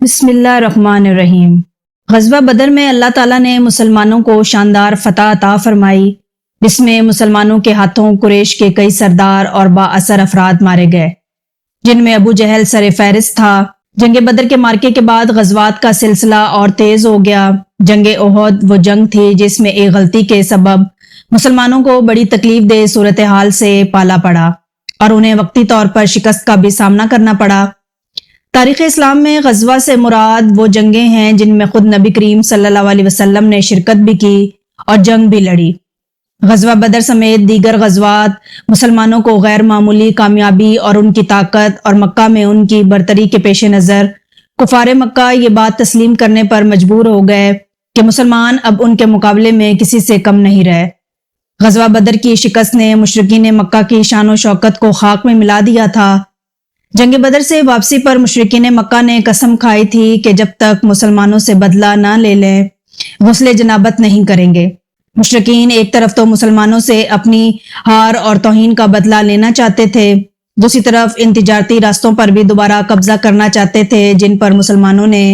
بسم اللہ الرحمن الرحیم۔ غزوہ بدر میں اللہ تعالیٰ نے مسلمانوں کو شاندار فتح عطا فرمائی، جس میں مسلمانوں کے ہاتھوں قریش کے کئی سردار اور با اثر افراد مارے گئے، جن میں ابو جہل سر فہرست تھا۔ جنگ بدر کے مارکے کے بعد غزوات کا سلسلہ اور تیز ہو گیا۔ جنگ احد وہ جنگ تھی جس میں ایک غلطی کے سبب مسلمانوں کو بڑی تکلیف دہ صورتحال سے پالا پڑا اور انہیں وقتی طور پر شکست کا بھی سامنا کرنا پڑا۔ تاریخ اسلام میں غزوہ سے مراد وہ جنگیں ہیں جن میں خود نبی کریم صلی اللہ علیہ وسلم نے شرکت بھی کی اور جنگ بھی لڑی۔ غزوہ بدر سمیت دیگر غزوات مسلمانوں کو غیر معمولی کامیابی اور ان کی طاقت اور مکہ میں ان کی برتری کے پیش نظر کفار مکہ یہ بات تسلیم کرنے پر مجبور ہو گئے کہ مسلمان اب ان کے مقابلے میں کسی سے کم نہیں رہے۔ غزوہ بدر کی شکست نے مشرکین مکہ کی شان و شوکت کو خاک میں ملا دیا تھا۔ جنگ بدر سے واپسی پر مشرکین مکہ نے قسم کھائی تھی کہ جب تک مسلمانوں سے بدلہ نہ لے لیں غسل جنابت نہیں کریں گے۔ مشرکین ایک طرف تو مسلمانوں سے اپنی ہار اور توہین کا بدلہ لینا چاہتے تھے، دوسری طرف ان تجارتی راستوں پر بھی دوبارہ قبضہ کرنا چاہتے تھے جن پر مسلمانوں نے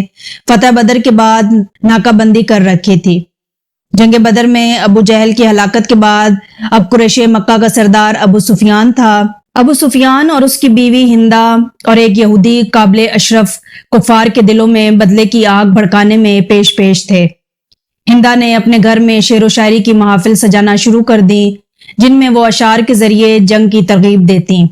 فتح بدر کے بعد ناکہ بندی کر رکھی تھی۔ جنگ بدر میں ابو جہل کی ہلاکت کے بعد اب قریش مکہ کا سردار ابو سفیان تھا۔ ابو سفیان اور اس کی بیوی ہندا اور ایک یہودی قابل اشرف کفار کے دلوں میں بدلے کی آگ بھڑکانے میں پیش تھے۔ ہندا نے اپنے گھر میں شعر و شاعری کی محافل سجانا شروع کر دی جن میں وہ اشعار کے ذریعے جنگ کی ترغیب دیتی۔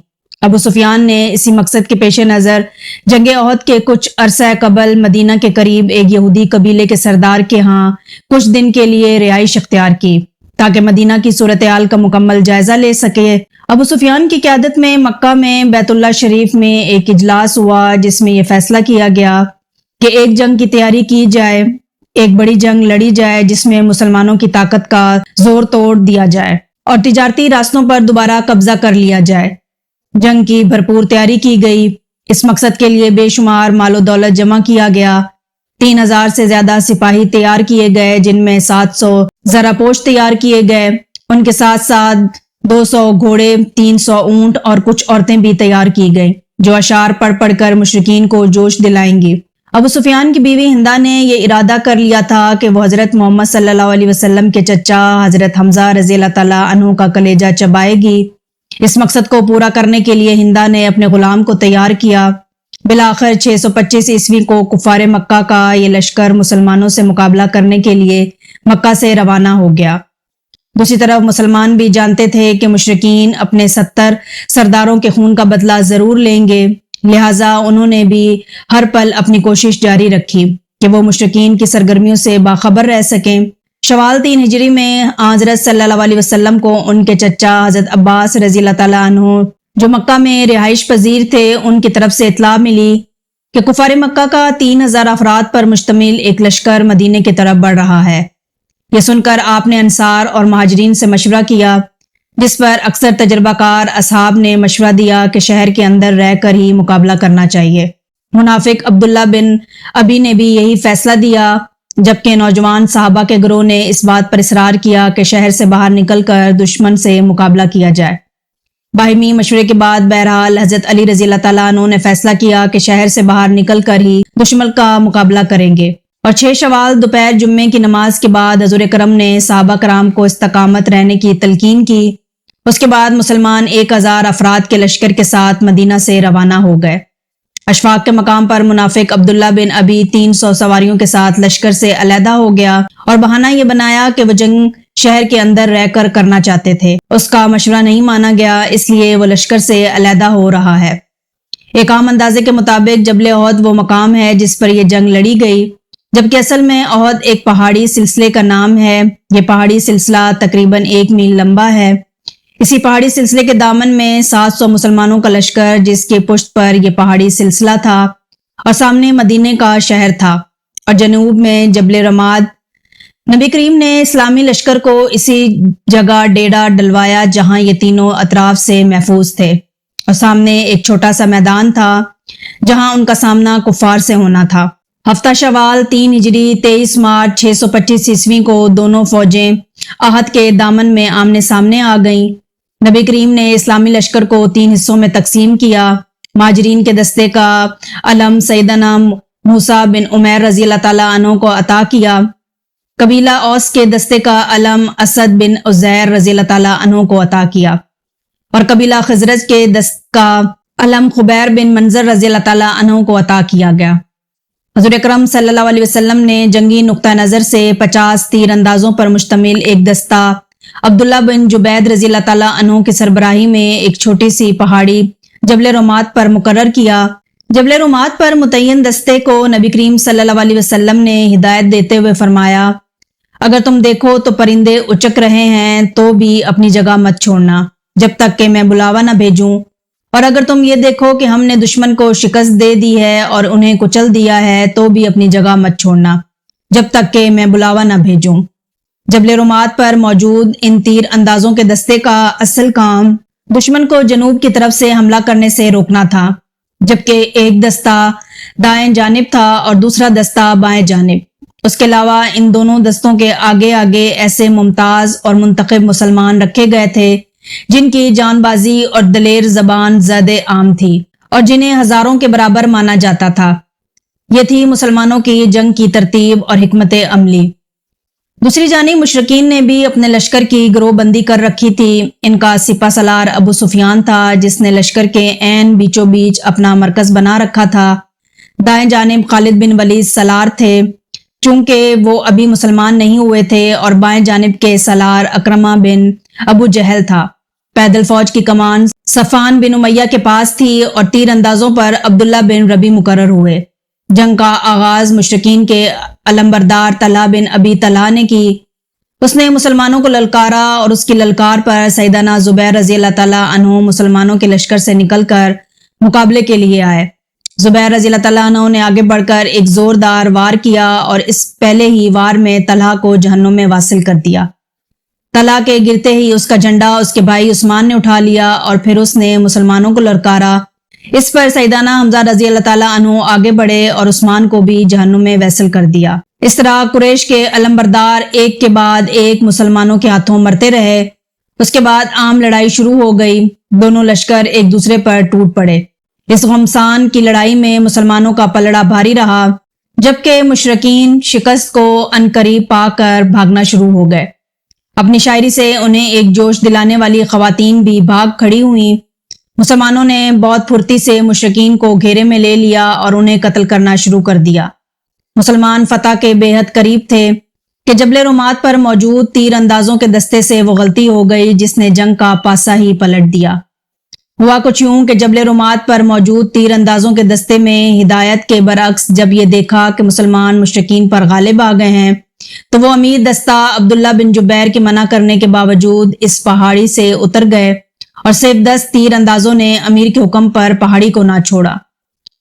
ابو سفیان نے اسی مقصد کے پیش نظر جنگ احد کے کچھ عرصہ قبل مدینہ کے قریب ایک یہودی قبیلے کے سردار کے ہاں کچھ دن کے لیے رہائش اختیار کی تاکہ مدینہ کی صورتحال کا مکمل جائزہ لے سکے۔ ابو سفیان کی قیادت میں مکہ میں بیت اللہ شریف میں ایک اجلاس ہوا جس میں یہ فیصلہ کیا گیا کہ ایک جنگ کی تیاری کی جائے، ایک بڑی جنگ لڑی جائے جس میں مسلمانوں کی طاقت کا زور توڑ دیا جائے اور تجارتی راستوں پر دوبارہ قبضہ کر لیا جائے۔ جنگ کی بھرپور تیاری کی گئی۔ اس مقصد کے لیے بے شمار مال و دولت جمع کیا گیا۔ 3000 سے زیادہ سپاہی تیار کیے گئے جن میں 700 زرہپوش تیار کیے گئے، ان کے ساتھ ساتھ 200 گھوڑے، 300 اونٹ اور کچھ عورتیں بھی تیار کی گئیں جو اشعار پڑھ کر مشرکین کو جوش دلائیں گی۔ ابو سفیان کی بیوی ہندا نے یہ ارادہ کر لیا تھا کہ وہ حضرت محمد صلی اللہ علیہ وسلم کے چچا حضرت حمزہ رضی اللہ تعالیٰ عنہ کا کلیجہ چبائے گی۔ اس مقصد کو پورا کرنے کے لیے ہندا نے اپنے غلام کو تیار کیا۔ بالآخر 625 عیسوی کو کفار مکہ کا یہ لشکر مسلمانوں سے مقابلہ کرنے کے لیے مکہ سے روانہ ہو گیا۔ دوسری طرف مسلمان بھی جانتے تھے کہ مشرکین اپنے 70 سرداروں کے خون کا بدلہ ضرور لیں گے، لہٰذا انہوں نے بھی ہر پل اپنی کوشش جاری رکھی کہ وہ مشرکین کی سرگرمیوں سے باخبر رہ سکیں۔ شوال 3 ہجری میں حضرت صلی اللہ علیہ وسلم کو ان کے چچا حضرت عباس رضی اللہ تعالیٰ عنہ جو مکہ میں رہائش پذیر تھے ان کی طرف سے اطلاع ملی کہ کفار مکہ کا 3000 افراد پر مشتمل ایک لشکر مدینے کی طرف بڑھ رہا ہے۔ یہ سن کر آپ نے انصار اور مہاجرین سے مشورہ کیا، جس پر اکثر تجربہ کار اصحاب نے مشورہ دیا کہ شہر کے اندر رہ کر ہی مقابلہ کرنا چاہیے۔ منافق عبداللہ بن ابی نے بھی یہی فیصلہ دیا، جبکہ نوجوان صحابہ کے گروہ نے اس بات پر اصرار کیا کہ شہر سے باہر نکل کر دشمن سے مقابلہ کیا جائے۔ باہمی مشورے کے بعد بہرحال حضرت علی رضی اللہ تعالیٰ عنہ نے فیصلہ کیا کہ شہر سے باہر نکل کر ہی دشمن کا مقابلہ کریں گے، اور 6 شوال دوپہر جمعے کی نماز کے بعد حضور کرم نے صحابہ کرام کو استقامت رہنے کی تلقین کی۔ اس کے بعد مسلمان 1000 افراد کے لشکر کے ساتھ مدینہ سے روانہ ہو گئے۔ اشفاق کے مقام پر منافق عبداللہ بن ابی 300 سواریوں کے ساتھ لشکر سے علیحدہ ہو گیا اور بہانہ یہ بنایا کہ وہ جنگ شہر کے اندر رہ کر کرنا چاہتے تھے۔ اس کا مشورہ نہیں مانا گیا، اس لیے وہ لشکر سے علیحدہ ہو رہا ہے۔ ایک عام اندازے کے مطابق جبل احد وہ مقام ہے جس پر یہ جنگ لڑی گئی، جبکہ اصل میں احد ایک پہاڑی سلسلے کا نام ہے۔ یہ پہاڑی سلسلہ تقریباً 1 میل لمبا ہے۔ اسی پہاڑی سلسلے کے دامن میں 700 مسلمانوں کا لشکر جس کے پشت پر یہ پہاڑی سلسلہ تھا اور سامنے مدینے کا شہر تھا، اور جنوب میں جبل رماد۔ نبی کریم نے اسلامی لشکر کو اسی جگہ ڈیرا ڈلوایا جہاں یہ تینوں اطراف سے محفوظ تھے، اور سامنے ایک چھوٹا سا میدان تھا جہاں ان کا سامنا کفار سے ہونا تھا۔ ہفتہ شوال 3 ہجری 23 مارچ 625 عیسوی کو دونوں فوجیں احد کے دامن میں آمنے سامنے آ گئیں۔ نبی کریم نے اسلامی لشکر کو 3 حصوں میں تقسیم کیا۔ مہاجرین کے دستے کا علم سیدنا موسیٰ بن عمیر رضی اللہ تعالیٰ عنہ کو عطا کیا۔ قبیلہ اوس کے دستے کا علم اسد بن عزیر رضی اللہ تعالیٰ عنہ کو عطا کیا، اور قبیلہ خزرج کے دست کا علم خبیر بن منظر رضی اللہ تعالیٰ عنہ کو عطا کیا گیا۔ حضور اکرم صلی اللہ علیہ وسلم نے جنگی نقطہ نظر سے 50 تیر اندازوں پر مشتمل ایک دستہ عبداللہ بن جبید رضی اللہ تعالیٰ عنہ کی سربراہی میں ایک چھوٹی سی پہاڑی جبل رومات پر مقرر کیا۔ جبل رومات پر متعین دستے کو نبی کریم صلی اللہ علیہ وسلم نے ہدایت دیتے ہوئے فرمایا، اگر تم دیکھو تو پرندے اچک رہے ہیں تو بھی اپنی جگہ مت چھوڑنا جب تک کہ میں بلاوا نہ بھیجوں، اور اگر تم یہ دیکھو کہ ہم نے دشمن کو شکست دے دی ہے اور انہیں کچل دیا ہے تو بھی اپنی جگہ مت چھوڑنا جب تک کہ میں بلاوا نہ بھیجوں۔ جبل رومات پر موجود ان تیر اندازوں کے دستے کا اصل کام دشمن کو جنوب کی طرف سے حملہ کرنے سے روکنا تھا، جبکہ ایک دستہ دائیں جانب تھا اور دوسرا دستہ بائیں جانب۔ اس کے علاوہ ان دونوں دستوں کے آگے آگے ایسے ممتاز اور منتخب مسلمان رکھے گئے تھے جن کی جان بازی اور دلیر زبان زیادہ عام تھی اور جنہیں ہزاروں کے برابر مانا جاتا تھا۔ یہ تھی مسلمانوں کی جنگ کی ترتیب اور حکمت عملی۔ دوسری جانب مشرکین نے بھی اپنے لشکر کی گروہ بندی کر رکھی تھی۔ ان کا سپہ سالار ابو سفیان تھا جس نے لشکر کے عین بیچوں بیچ اپنا مرکز بنا رکھا تھا۔ دائیں جانب خالد بن ولید سالار تھے چونکہ وہ ابھی مسلمان نہیں ہوئے تھے، اور بائیں جانب کے سالار اکرمہ بن ابو جہل تھا۔ پیدل فوج کی کمان صفان بن امیہ کے پاس تھی اور تیر اندازوں پر عبداللہ بن ربی مقرر ہوئے۔ جنگ کا آغاز مشرکین کے علمبردار طلحہ بن ابی طلحہ نے کی۔ اس نے مسلمانوں کو للکارا اور اس کی للکار پر سیدنا زبیر رضی اللہ تعالیٰ عنہ مسلمانوں کے لشکر سے نکل کر مقابلے کے لیے آئے۔ زبیر رضی اللہ تعالیٰ عنہ نے آگے بڑھ کر ایک زوردار وار کیا اور اس پہلے ہی وار میں طلحہ کو جہنم میں واصل کر دیا۔ طلحہ کے گرتے ہی اس کا جھنڈا اس کے بھائی عثمان نے اٹھا لیا اور پھر اس نے مسلمانوں کو للکارا۔ اس پر سیدنا حمزہ رضی اللہ تعالیٰ عنہ آگے بڑھے اور عثمان کو بھی جہنم میں واصل کر دیا۔ اس طرح قریش کے علمبردار ایک کے بعد ایک مسلمانوں کے ہاتھوں مرتے رہے۔ اس کے بعد عام لڑائی شروع ہو گئی۔ دونوں لشکر ایک دوسرے پر ٹوٹ پڑے۔ اس غمسان کی لڑائی میں مسلمانوں کا پلڑا بھاری رہا، جبکہ مشرکین شکست کو عنقریب پا کر بھاگنا شروع ہو گئے۔ اپنی شاعری سے انہیں ایک جوش دلانے والی خواتین بھی بھاگ کھڑی ہوئیں۔ مسلمانوں نے بہت پھرتی سے مشرکین کو گھیرے میں لے لیا اور انہیں قتل کرنا شروع کر دیا۔ مسلمان فتح کے بے حد قریب تھے کہ جبل رومات پر موجود تیر اندازوں کے دستے سے وہ غلطی ہو گئی جس نے جنگ کا پاسا ہی پلٹ دیا۔ ہوا کچھ یوں کہ جبل رومات پر موجود تیر اندازوں کے دستے میں ہدایت کے برعکس جب یہ دیکھا کہ مسلمان مشرکین پر غالب آ گئے ہیں تو وہ امیر دستہ عبداللہ بن جبیر کے منع کرنے کے باوجود اس پہاڑی سے اتر گئے اور صرف 10 تیر اندازوں نے امیر کے حکم پر پہاڑی کو نہ چھوڑا۔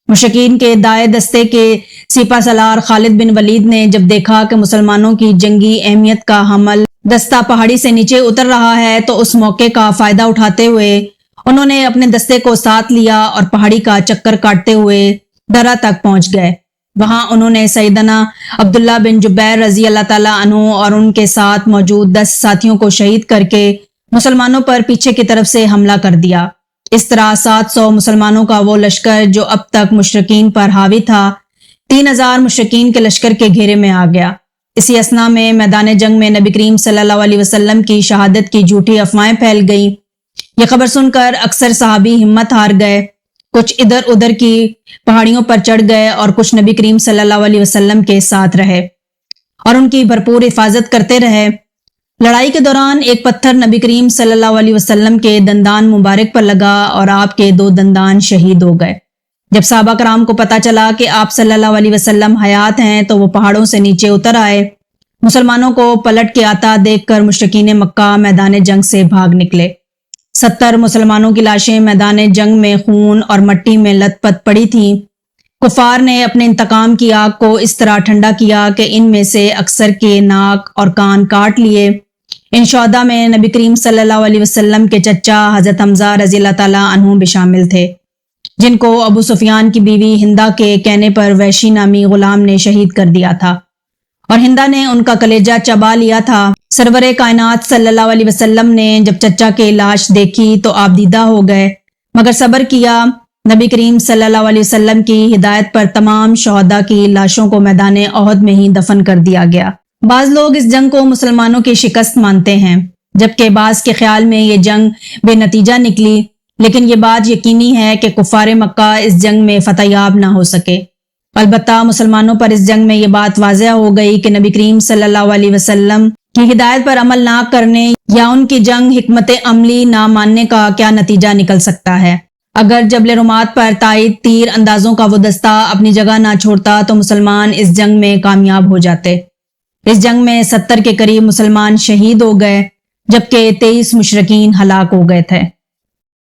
مشرکین کے دائیں دستے کے سپہ سالار خالد بن ولید نے جب دیکھا کہ مسلمانوں کی جنگی اہمیت کا حمل دستہ پہاڑی سے نیچے اتر رہا ہے تو اس موقع کا فائدہ اٹھاتے ہوئے انہوں نے اپنے دستے کو ساتھ لیا اور پہاڑی کا چکر کاٹتے ہوئے درہ تک پہنچ گئے۔ وہاں انہوں نے سیدنا عبداللہ بن جبیر رضی اللہ تعالیٰ عنہ اور ان کے ساتھ موجود 10 ساتھیوں کو شہید کر کے مسلمانوں پر پیچھے کی طرف سے حملہ کر دیا۔ اس طرح 700 مسلمانوں کا وہ لشکر جو اب تک مشرکین پر حاوی تھا 3000 مشرکین کے لشکر کے گھیرے میں آ گیا۔ اسی اثنا میں میدان جنگ میں نبی کریم صلی اللہ علیہ وسلم کی شہادت کی جھوٹی افواہیں پھیل گئیں۔ یہ خبر سن کر اکثر صحابی ہمت ہار گئے، کچھ ادھر ادھر کی پہاڑیوں پر چڑھ گئے اور کچھ نبی کریم صلی اللہ علیہ وسلم کے ساتھ رہے اور ان کی بھرپور حفاظت کرتے رہے۔ لڑائی کے دوران ایک پتھر نبی کریم صلی اللہ علیہ وسلم کے دندان مبارک پر لگا اور آپ کے 2 دندان شہید ہو گئے۔ جب صحابہ کرام کو پتہ چلا کہ آپ صلی اللہ علیہ وسلم حیات ہیں تو وہ پہاڑوں سے نیچے اتر آئے۔ مسلمانوں کو پلٹ کے آتا دیکھ کر مشرکین مکہ میدان جنگ سے بھاگ نکلے۔ 70 مسلمانوں کی لاشیں میدان جنگ میں خون اور مٹی میں لت پت پڑی تھیں۔ کفار نے اپنے انتقام کی آگ کو اس طرح ٹھنڈا کیا کہ ان میں سے اکثر کے ناک اور کان کاٹ لیے۔ ان شہداء میں نبی کریم صلی اللہ علیہ وسلم کے چچا حضرت حمزہ رضی اللہ تعالیٰ عنہ بھی شامل تھے، جن کو ابو سفیان کی بیوی ہندا کے کہنے پر وحشی نامی غلام نے شہید کر دیا تھا اور ہندا نے ان کا کلیجہ چبا لیا تھا۔ سرور کائنات صلی اللہ علیہ وسلم نے جب چچا کی لاش دیکھی تو آپ دیدہ ہو گئے، مگر صبر کیا۔ نبی کریم صلی اللہ علیہ وسلم کی ہدایت پر تمام شہداء کی لاشوں کو میدان احد میں ہی دفن کر دیا گیا۔ بعض لوگ اس جنگ کو مسلمانوں کی شکست مانتے ہیں، جبکہ بعض کے خیال میں یہ جنگ بے نتیجہ نکلی، لیکن یہ بات یقینی ہے کہ کفار مکہ اس جنگ میں فتح یاب نہ ہو سکے۔ البتہ مسلمانوں پر اس جنگ میں یہ بات واضح ہو گئی کہ نبی کریم صلی اللہ علیہ وسلم کی ہدایت پر عمل نہ کرنے یا ان کی جنگ حکمت عملی نہ ماننے کا کیا نتیجہ نکل سکتا ہے۔ اگر جبل رمات پر تائید تیر اندازوں کا وہ دستہ اپنی جگہ نہ چھوڑتا تو مسلمان اس جنگ میں کامیاب ہو جاتے۔ اس جنگ میں 70 کے قریب مسلمان شہید ہو گئے، جبکہ 23 مشرکین ہلاک ہو گئے تھے۔